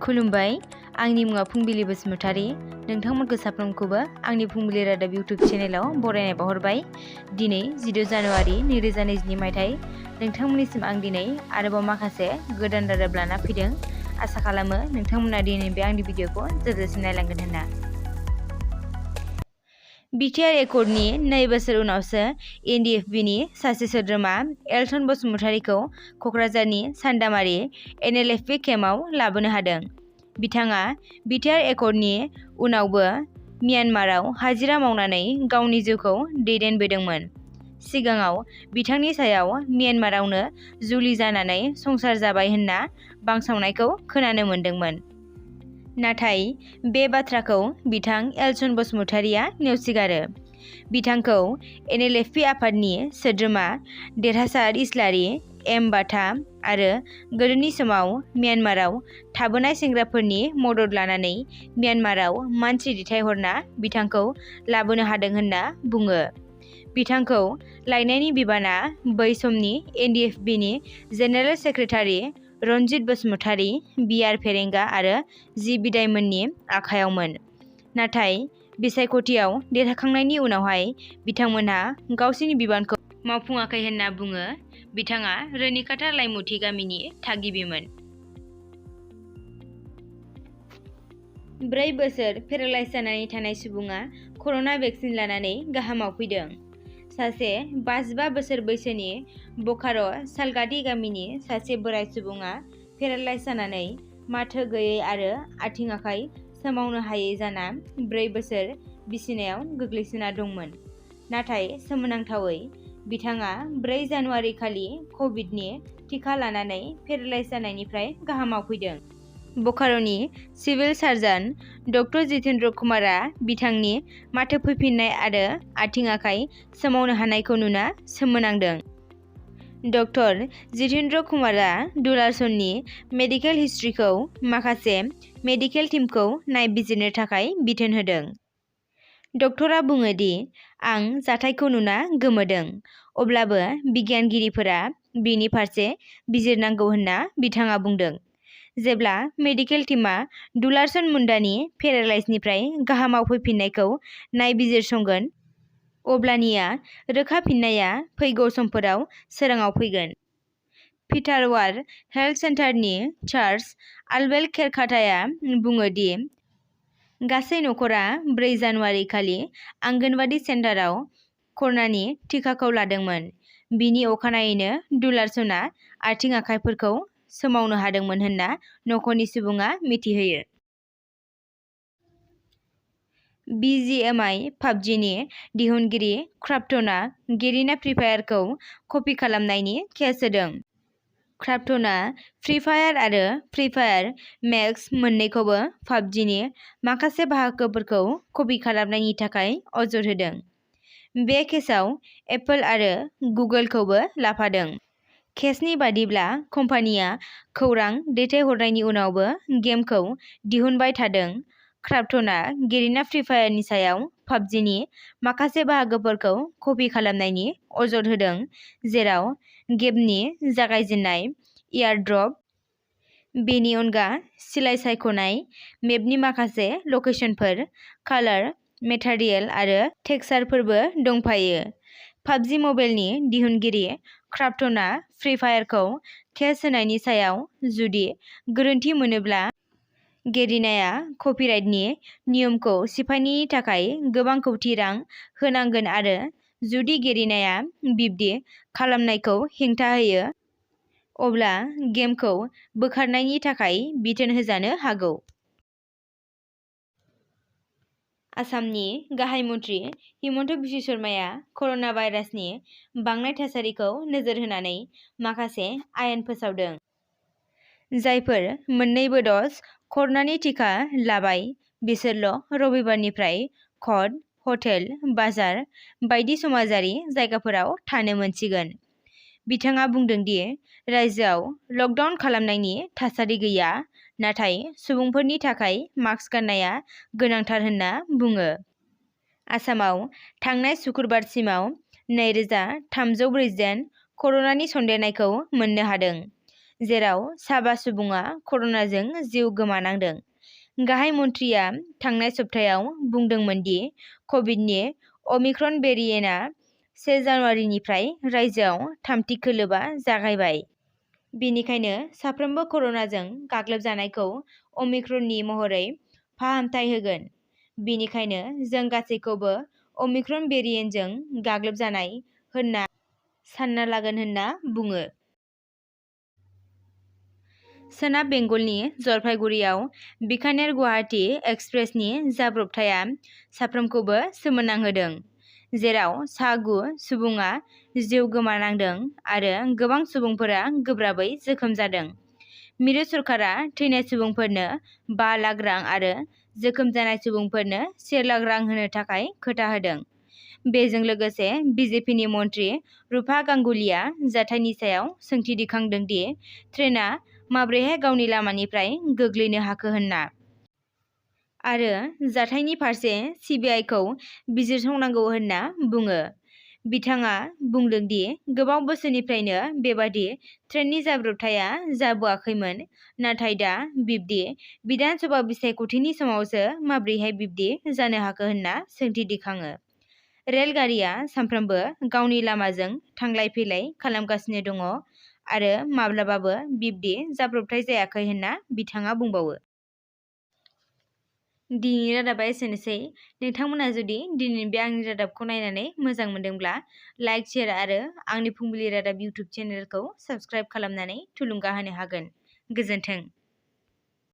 खुलुमबाय, आंनि मुङा फुंबिलि बसुमतारी। नोंथांमोनखौ साफ्रोमखौबो आंनि फुंबिलि रादाब इउटुब चेनेलाव बरायनाय बावहरबाय। दिनै 16 जानुवारि 2022 मायथाइ। नोंथांमोननिसिम आं दिनै आरोबाव माखासे गोदान रादाब लाना फैदों। आसा खालामो नोंथांमोना दिनै बे आंनि भिडिअखौ जोबजासिम नायलांगोन होनना। बिटिआर एकर्डनि 2 बोसोर उनावसो एनडिएफबिनि सासे सोद्रोमा एलसन बसुमतारीखौ क'क्राझारनि सान्दामारि एनएलएफबि केम्पआव लाबोनो हादों। बिथाङा बिटिआर एकर्डनि उनावबो म्यानमाराव हाजिरा मावनानै गावनि जिउखौ दैदेनबोदोंमोन। सिगाङाव बिथांनि सायाव म्यानमारावनो जुलि जानानै संसार जाबाय होनना बांसावनायखौ खोनानो मोन्दोंमोन। नाथाय बे बाथ्राखौ बिथां एलसन बसुमतारीया नेवसिगारो। बिथांखौ एनएलएफबि आफादनि सोद्रोमा देरहासार इस्लारि, एम बाथा आरो गोदोनि समाव म्यानमाराव थाबोनाय सेंग्राफोरनि मदद लानानै म्यानमाराव मानसि दैथायहरना बिथांखौ लाबोनो हादों होनना बुङो। बिथांखौ लायनायनि बिबाना बै समनि एनडिएफबिनि जेनेरेल सेक्रेटारि रनजित बसुमतारी, बिआर फेरेंगा आरो जि बिदायमोननि आखायावमोन। नाथाय बिसायख'थियाव देरहाखांनायनि उनावहाय बिथांमोनहा गावसोरनि बिबानखौ मावफुङाखै होनना बुङो। बिथाङा रोनिकाटा लाइमुथि गामिनि थागिबिमोन। 4 बोसोर पेरालाइज जानानै थानाय सुबुङा कर'ना भेक्सिन लानानै गाहामाव फैदों। सासे 55 बोसोर बैसोनि ब'कार' सालगाडी गामिनि सासे बोराय सुबुङा पेरालाइज जानानै माथो गैयै आरो आथिं आखाइ सोमावनो हायै जाना 4 बोसोर बिसिनायाव गोग्लैसोना दंमोन। नाथाय सोमोनांथावै बिथाङा 4 जानुवारि खालि कभिडनि टिका लानानै पेरालाइज जानायनिफ्राय गाहामाव फैदों। ब'कार'नि सिभिल सार्जन डक्टर जितेन्द्र कुमारआ बिथांनि माथो फैफिननाय आरो आथिं आखाइ सोमावनो हानायखौ नुना सोमोनांदों। डक्टर जितेन्द्र कुमारआ डुलारसननि मेडिकेल हिस्ट्रिखौ माखासे मेडिकेल टीमखौ नायबिजिरनो थाखाय बिथोन होदों। डक्टरा बुङो दि आं जाथायखौ नुना गोमोदों, अब्लाबो बिगियानगिरिफोरा बेनि फारसे बिजिरनांगौ होनना बिथाङा बुंदों। जेब्ला मेडिकेल टीमआ डुलारसन मुन्डानि पेरालाइजनिफ्राय गाहामाव फैफिननायखौ नायबिजिरसंगोन, अब्लानिया रोखा फिननाया फैगौ समफोराव सोराङाव फैगोन। पिटारवार हेल्थ सेन्टारनि चार्ज आलबेल खेरखाताया बुङो दि गासै नखरा 4 जानुवारि खालि आंगनबादि सेन्टाराव कर'नानि टिकाखौ लादोंमोन। बिनि अखानायैनो डुलारसनआ आथिं आखाइफोरखौ सोमावनो हादोंमोन होनना नखरनि सुबुङा मिथिहोयो। बिजिएमआइ पाबजिनि दिहुनगिरि क्राफ्टनआ गेरिना फ्री फायारखौ कपि खालामनायनि केस होदों। क्राफ्टनआ फ्री फायार आरो फ्री फायार मैक्स मोन्नैखौबो पाबजिनि माखासे बाहागोफोरखौ कपि खालामनायनि थाखाय अजद होदों। बे केसआव एप्पल आरो गुगोलखौबो लाफादों। केसनि बादिब्ला कम्पानिया खौरां दैथायहरनायनि उनावबो गेमखौ दिहुनबाय थादों। क्राफ्टनआ गेरिना फ्री फायारनि सायाव पाबजिनि माखासे बाहागोफोरखौ कपि खालामनायनि अजद होदों, जेराव गेमनि जागायजेन्नाय, एयारड्रप, बेनि अनगा सिलाइ सायख'नाय, मेपनि माखासे लकेशनफोर, कालार, मेटारियेल आरो टेक्सचारफोरबो दंफायो। पाबजि मबाइलनि दिहुनगिरि क्राफ्टनआ फ्री फायारखौ केस होनायनि सायाव जुदि गोरोन्थि मोनोब्ला गेरिनाया कपिराइटनि नियमखौ सिफायनायनि थाखाय गोबां कौटि रां होनांगोन आरो जुदि गेरिनाया बिब्दि खालामनायखौ हेंथा होयो, अब्ला गेमखौ बोखारनायनि थाखाय बिथोन होजानो हागौ। आसामनि गाहाय मन्थ्रि हिमन्त बिश्व शर्माया कर'ना भाइरासनि बांनाय थासारिखौ नोजोर होनानै माखासे आयेन फोसावदों। जायफोर मोन्नैबो ड'ज कर'नानि टिका लाबाय बिसोरल' रबिबारनिफ्राय कर्ट, हटेल, बाजार बायदि समाजारि जायगाफोराव थानो मोनसिगोन। बिथाङा बुंदों दि रायजोआव लकडाउन खालामनायनि थासारि गैया, नाथाय सुबुंफोरनि थाखाय मास्क गाननाया गोनांथार होनना बुङो। आसामाव थांनाय सुक्रुबारसिमाव 2340 जन कर'नानि सन्देरनायखौ मोननो हादों। जेराव 7 सुबुङा कर'नाजों जिउ गोमानांदों। गाहाय मन्थ्रिया थांनाय सप्तायाव बुंदोंमोन दि कभिडनि अमिक्रन भेरिएन्टआ 1 जानुवारिनिफ्राय रायजोआव थामथि खोलोबआ जागायबाय। बेनिखायनो साफ्रोमबो कर'नाजों गाग्लोबजानायखौ अमिक्रननि महरै फाहामथाय होगोन। बेनिखायनो जों गासैखौबो अमिक्रन भेरिएन्टजों गाग्लोबजानाय होनना सानना लागोन होनना बुङो। सोनाब बेंगलनि जलपाइगुरियाव बिकानेर-गुवाहाटी एक्सप्रेसनि जाब्रबथाया साफ्रोमखौबो सोमोनांहोदों, जेराव सा 9 सुबुङा जिउ गोमानांदों आरो गोबां सुबुंफोरा गोब्राबै जोखोम जादों। मिरु सरकारा थैनाय सुबुंफोरनो 5 लाख रां आरो जोखोम जानाय सुबुंफोरनो 1 लाख रां होनो थाखाय खोथा होदों। बेजों लोगोसे बिजेपिनि मन्थ्रि रुपा गांगुलीया जाथायनि सायाव सोंथि दिखांदों दि ट्रेनआ माबोरैहाय गावनि लामानिफ्राय गोग्लैनो हाखो होनना, आरो जाथायनि फारसे सिबिआइखौ बिजिरसंनांगौ होनना बुङो। बिथाङा बुंदों दि गोबाव बोसोरनिफ्रायनो बेबादि ट्रेननि जाब्रबथाया जाबोआखैमोन, नाथाय दा बिब्दि बिधान सभा बिसायख'थिनि समावसो माबोरैहाय बिब्दि जानो हाखो होनना सोंथि दिखाङो। रेलगारिया सानफ्रोमबो गावनि लामाजों थांलाय-फैलाय खालामगासिनो दङ आरो माब्लाबाबो बिब्दि जाब्रबथाय जायाखै होनना बिथाङा बुंबावो। दिनैनि रादाबा एसेनोसै। नोंथांमोना जुदि दिनैनि बे आंनि रादाबखौ नायनानै मोजां मोनदोंब्ला लाइक, शेयार आरो आंनि फुंबिलि रादाब इउटुब चेनेलखौ साबस्क्राइब खालामनानै थुलुंगा होनो हागोन। गोजोन्थों।